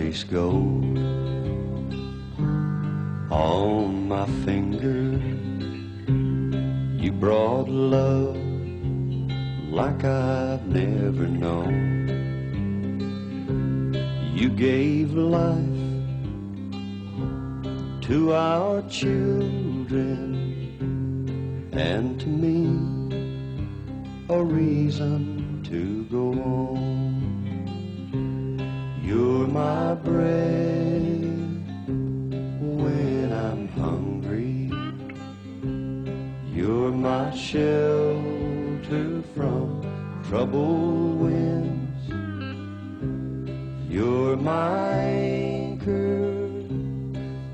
place gold on my finger. You brought love like I've never known. You gave life to our children, and to me a reason to go on. You're my bread when I'm hungry. You're my shelter from troubled winds. You're my anchor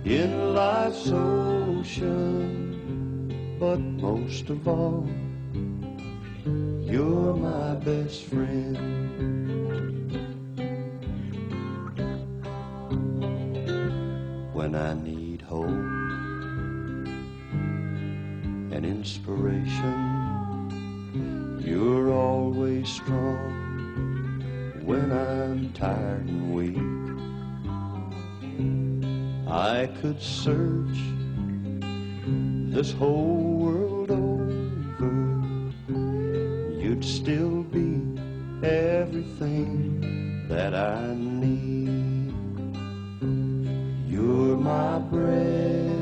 in life's ocean, but most of all, you're my best friend. When I need hope and inspiration, you're always strong. When I'm tired and weak, I could search this whole world over, you'd still be everything that I need. You're my bread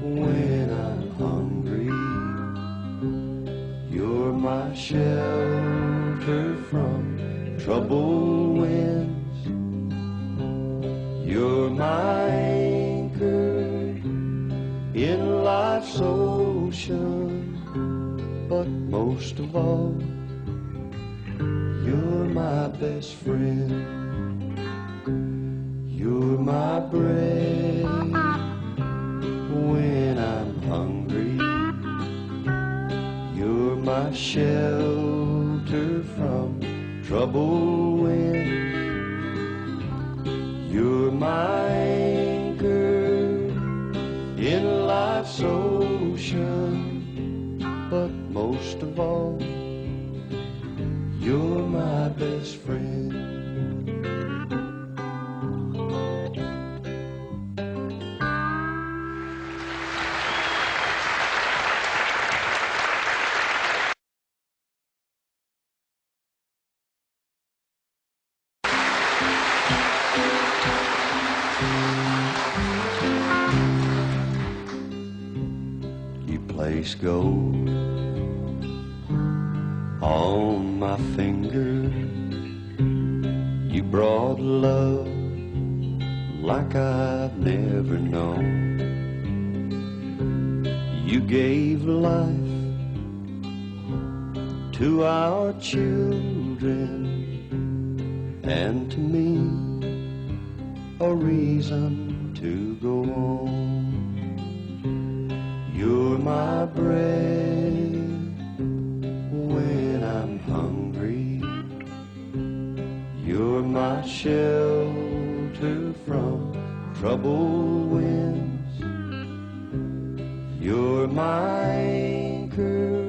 when I'm hungry. You're my shelter from troubled winds. You're my anchor in life's ocean, but most of all, you're my best friend. You're my bread when I'm hungry. You're my shelter from troubled winds. You're my anchor in life's ocean, but most of all, you're my best friend. You place gold on my finger. You brought love like I've never known. You gave life to our children, and to me a reason to go on. You're my bread when I'm hungry. You're my shelter from troubled winds. You're my anchor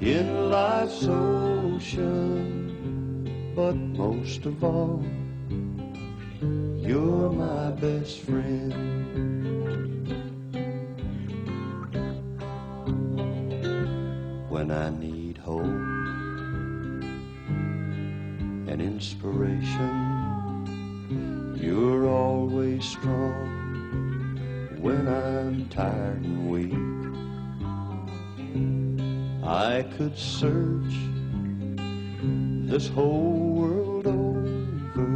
in life's ocean, but most of all, you're my best friend. When I need hope and inspiration, you're always strong. When I'm tired and weak, I could search this whole world over,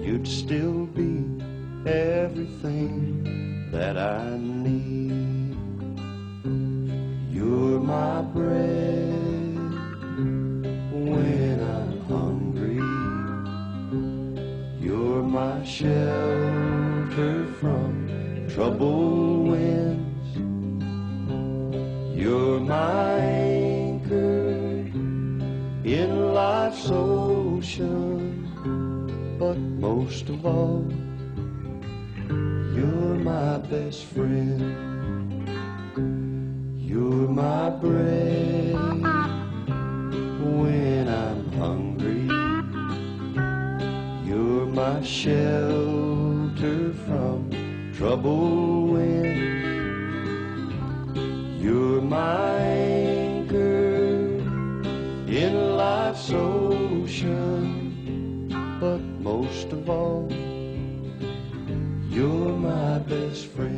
you'd still be everything that I need. You're my bread when I'm hungry. You're my shelter from troubled winds. You're my anchor in life's ocean, but most of all, you're my best friend. You're my bread when I'm hungry. my shelter from troubled winds. You're my anchor in life's ocean, but most of all, you're my best friend.